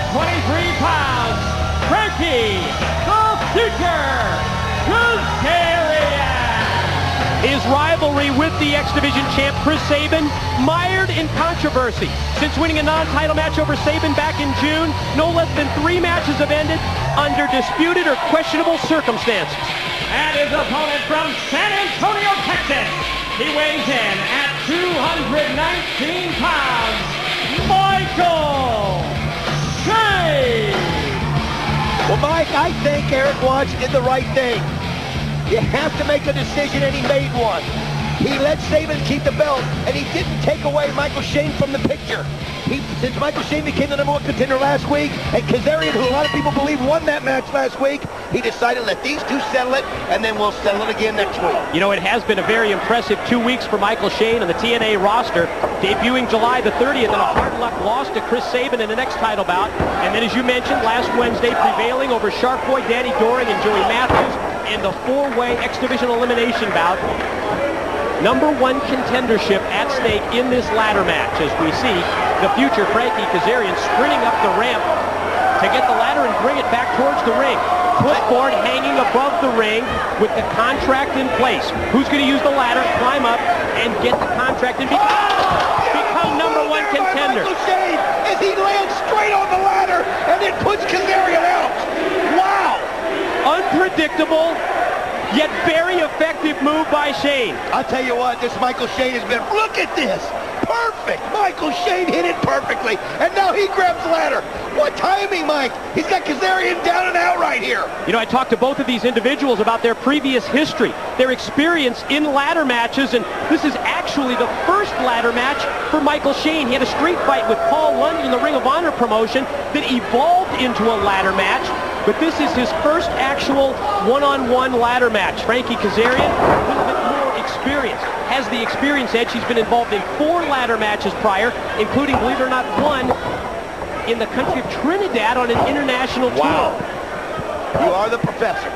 123 pounds, Frankie, the Future Kazarian. His rivalry with the X Division champ Chris Sabin mired in controversy. Since winning a non-title match over Sabin back in June, no less than 3 matches have ended under disputed or questionable circumstances. And his opponent from San Antonio, Texas, he weighs in at 219 pounds, Michael Shane. Well, Mike, I think Eric Watts did the right thing. You have to make a decision, and he made one. He let Sabin keep the belt, and he didn't take away Michael Shane from the picture. Since Michael Shane became the #1 contender last week, and Kazarian, who a lot of people believe won that match last week, he decided to let these two settle it, and then we'll settle it again next week. You know, it has been a very impressive 2 weeks for Michael Shane on the TNA roster, debuting July the 30th in a hard-luck loss to Chris Sabin in the next title bout, and then, as you mentioned, last Wednesday prevailing over Shark Boy Danny Doring and Joey Matthews in the 4-way X Division elimination bout. #1 contendership at stake in this ladder match, as we see the future Frankie Kazarian sprinting up the ramp to get the ladder and bring it back towards the ring. Clipboard hanging above the ring with the contract in place. Who's going to use the ladder, climb up, and get the contract and become #1 contender? Michael Shane, as he lands straight on the ladder and then puts Kazarian out. Wow! Unpredictable, yet very effective move by Shane. I'll tell you what, this Michael Shane has been, look at this, perfect. Michael Shane hit it perfectly, and now he grabs the ladder. What timing, Mike? He's got Kazarian down and out right here. You know, I talked to both of these individuals about their previous history, their experience in ladder matches, and this is actually the first ladder match for Michael Shane. He had a street fight with Paul London in the Ring of Honor promotion that evolved into a ladder match. But this is his first actual one-on-one ladder match. Frankie Kazarian, a little bit more experienced, has the experience edge. He's been involved in 4 ladder matches prior, including, believe it or not, 1 in the country of Trinidad on an international tour. Wow. You are the professor.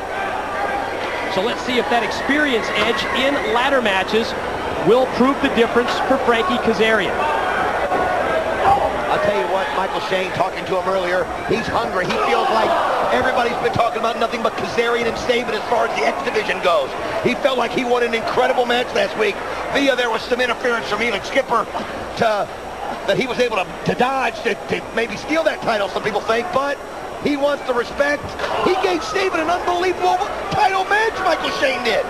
So let's see if that experience edge in ladder matches will prove the difference for Frankie Kazarian. I'll tell you what, Michael Shane, talking to him earlier, he's hungry. He feels like everybody's been talking about nothing but Kazarian and Sabin as far as the X Division goes. He felt like he won an incredible match last week. There was some interference from Elix Skipper that he was able to dodge to maybe steal that title, some people think, but he wants the respect. He gave Sabin an unbelievable title match, Michael Shane did.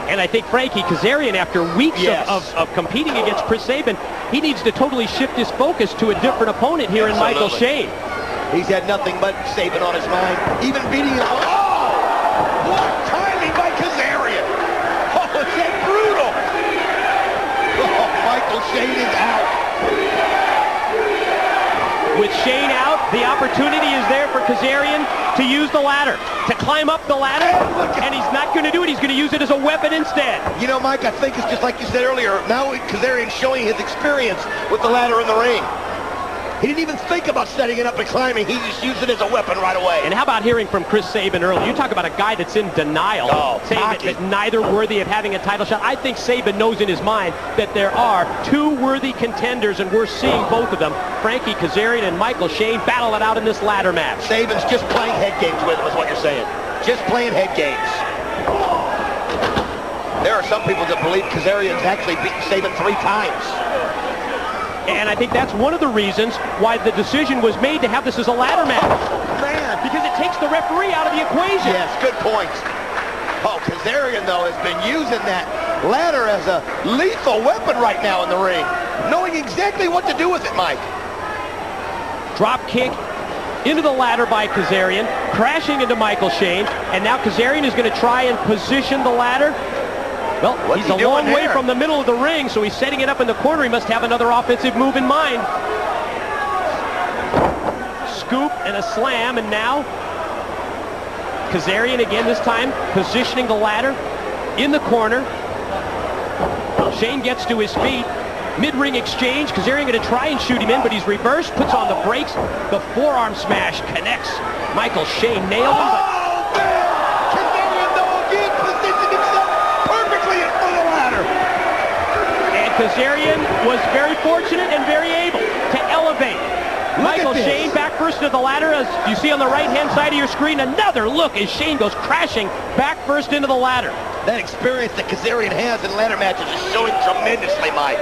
And I think Frankie Kazarian, after weeks of competing against Chris Sabin, he needs to totally shift his focus to a different opponent here in Michael Shane. He's had nothing but Sabin on his mind, even beating him. Oh! What timing by Kazarian! Oh, is that brutal? Oh, Michael Shane is out. With Shane out, the opportunity is there for Kazarian to use the ladder, to climb up the ladder, and he's not going to do it. He's going to use it as a weapon instead. You know, Mike, I think it's just like you said earlier. Now Kazarian's showing his experience with the ladder in the ring. He didn't even think about setting it up and climbing. He just used it as a weapon right away. And how about hearing from Chris Sabin earlier? You talk about a guy that's in denial, saying that neither worthy of having a title shot. I think Sabin knows in his mind that there are 2 worthy contenders, and we're seeing both of them. Frankie Kazarian and Michael Shane battle it out in this ladder match. Sabin's just playing head games with him, is what you're saying. Just playing head games. There are some people that believe Kazarian's actually beaten Sabin 3 times. And I think that's one of the reasons why the decision was made to have this as a ladder match. Man. Because it takes the referee out of the equation. Yes, good point. Oh, Kazarian, though, has been using that ladder as a lethal weapon right now in the ring. Knowing exactly what to do with it, Mike. Drop kick into the ladder by Kazarian, crashing into Michael Shane. And now Kazarian is going to try and position the ladder. Well, he's a long way from the middle of the ring, so he's setting it up in the corner. He must have another offensive move in mind. Scoop and a slam, and now Kazarian again, this time positioning the ladder in the corner. Shane gets to his feet. Mid-ring exchange. Kazarian going to try and shoot him in, but he's reversed, puts on the brakes. The forearm smash connects. Michael Shane nailed him, but Kazarian was very fortunate and very able to elevate Michael Shane back first to the ladder, as you see on the right-hand side of your screen. Another look as Shane goes crashing back first into the ladder. That experience that Kazarian has in ladder matches is showing tremendously, Mike.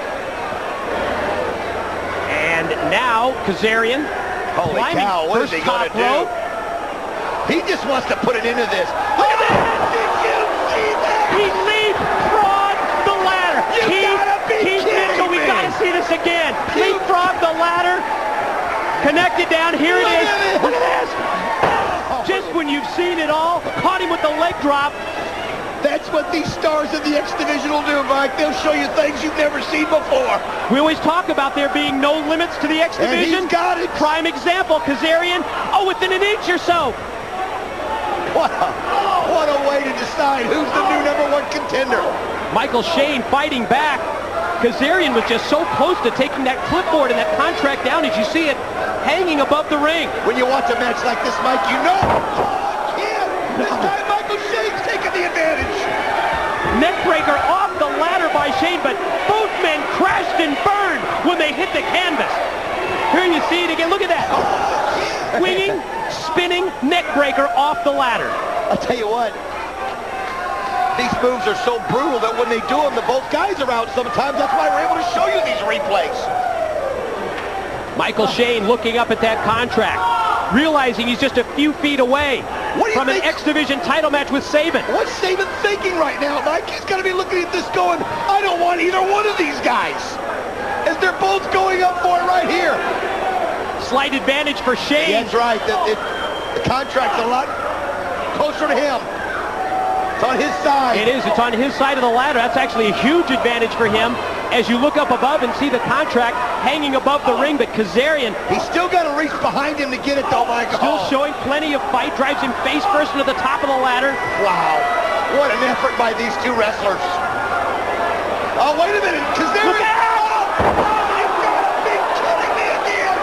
And now Kazarian, holy cow, what is he going to do? He just wants to put an end to this. Look at that! Did you see that? He leapfrogged the ladder. You gotta be kidding me. We gotta see this again. Leapfrogged the ladder. Connected down. Here it is. Look at this. Just when you've seen it all, caught him with the leg drop. That's what these stars of the X Division will do, Mike. They'll show you things you've never seen before. We always talk about there being no limits to the X Division. And he's got it. Prime example, Kazarian. Oh, within an inch or so. What a way to decide who's the new #1 contender. Michael Shane fighting back. Kazarian was just so close to taking that clipboard and that contract down as you see it hanging above the ring. When you watch a match like this, Mike, you know. This time Michael Shane's taking the advantage. Neckbreaker off the ladder by Shane, but both men crashed and burned when they hit the canvas. Here you see it again. Look at that. Swinging, spinning neckbreaker off the ladder. I'll tell you what. These moves are so brutal that when they do them, both guys are out sometimes. That's why we're able to show you these replays. Michael Shane looking up at that contract, realizing he's just a few feet away from an X Division title match with Sabin. What's Sabin thinking right now, Mike? He's got to be looking at this going, I don't want either one of these guys. As they're both going up for it right here. Slight advantage for Shane. That's right. The contract's a lot closer to him. It's on his side. It is. It's on his side of the ladder. That's actually a huge advantage for him as you look up above and see the contract hanging above the ring. But Kazarian, he's still got to reach behind him to get it, though, Michael. Still showing plenty of fight. Drives him face first into the top of the ladder. Wow. What an effort by these two wrestlers. Oh, wait a minute. Kazarian. Look out! You've got to be kidding me again.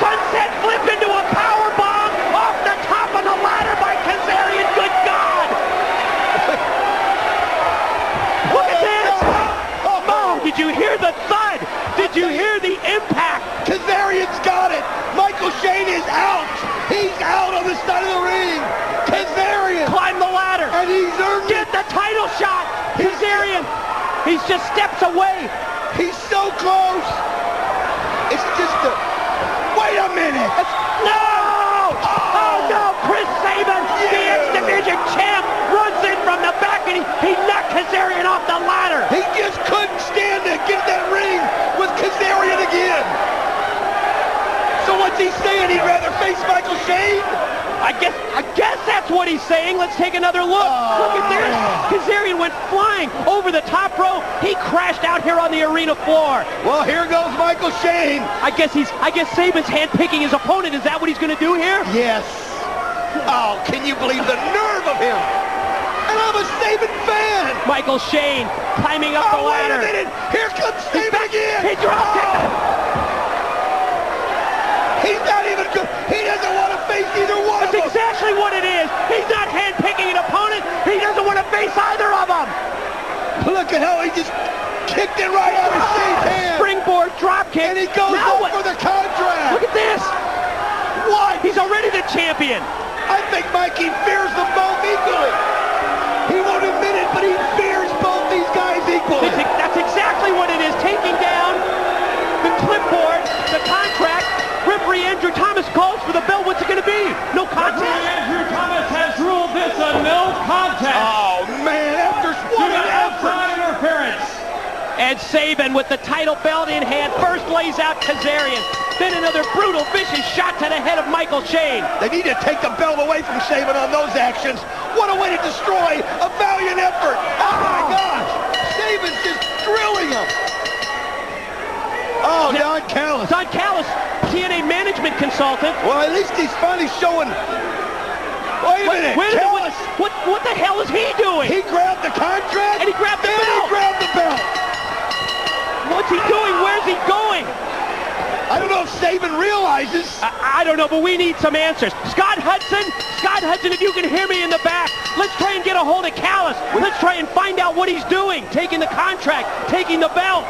Sunset flip into a power bomb off the top of the ladder by Kazarian. Good God! Look at this! Oh, did you hear the thud? Did you hear the impact? Kazarian's got it. Michael Shane is out. He's out on the side of the ring. Kazarian. Climb the ladder. And he's earned Get the title shot. Kazarian. He's just steps away. He's so close. It's just a... Wait a minute. No! Oh, no! Chris Sabin, the X Division champ, runs in from the back and he knocked Kazarian off the ladder. He just couldn't stand to get that ring with Kazarian again. So what's he saying? He'd rather face Michael Shane? I guess that's what he's saying. Let's take another look. Look at this. Kazarian went flying over the top rope. He crashed out here on the arena floor. Well, here goes Michael Shane. I guess Sabin's handpicking his opponent. Is that what he's going to do here? Yes. Oh, can you believe the nerve of him? And I'm a Sabin fan. Michael Shane climbing up the ladder. Wait a minute. Here comes Sabin again. He dropped it. He's not even good. He doesn't want to face either one of them. That's exactly what it is. He's not handpicking an opponent. He doesn't want to face either of them. Look at how he just kicked it right out of Shane's hand. Springboard drop kick. And he goes up for the contract. Look at this. What? He's already the champion. I think Mikey fears them both equally. He won't admit it, but he fears both these guys equally. That's exactly what it is. Taking down the clipboard, the contract. Referee Andrew Thomas calls for the bell. What's it going to be? No contest? Referee Andrew Thomas has ruled this a no contest. Oh, man, after what an outside interference. And Sabin with the title belt in hand first lays out Kazarian. Then another brutal, vicious shot to the head of Michael Shane. They need to take the belt away from Sabin on those actions. What a way to destroy a valiant effort. Oh, my gosh. Sabin's just drilling him. Oh, Don Callis. Don Callis, TNA management consultant. Well, at least he's finally showing. Wait a minute. Callis. What the hell is he doing? He grabbed the contract. And he grabbed the belt. And he grabbed the belt. What's he doing? Where's he going? I don't know if Sabin realizes. I don't know, but we need some answers. Scott Hudson, if you can hear me in the back, let's try and get a hold of Callis. Let's try and find out what he's doing. Taking the contract, taking the belt.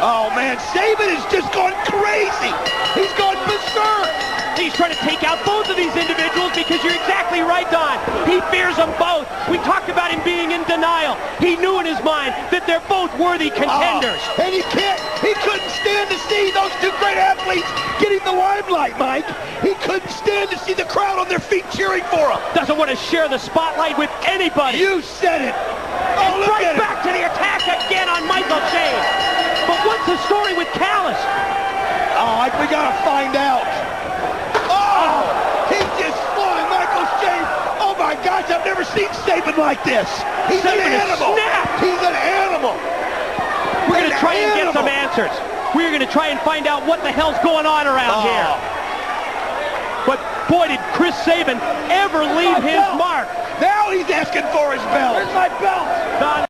Oh, man, Saban is just gone crazy. He's gone berserk. He's trying to take out both of these individuals because you're exactly right, Don. He fears them both. We talked about him being in denial. He knew in his mind that they're both worthy contenders. And he couldn't stand to see those two great athletes getting the limelight, Mike. He couldn't stand to see the crowd on their feet cheering for him. Doesn't want to share the spotlight with anybody. You said it. Oh, and look right at back to the attack again on Michael Shane. But what's the story with Callis? Oh, we gotta find out. Oh, he's just flying Michael Shane. Oh my gosh, I've never seen Saban like this. He's an animal. He's an animal. We're going to try and get some answers. We're going to try and find out what the hell's going on around here. But boy, did Chris Saban ever leave his mark. Now he's asking for his belt. Where's my belt? Don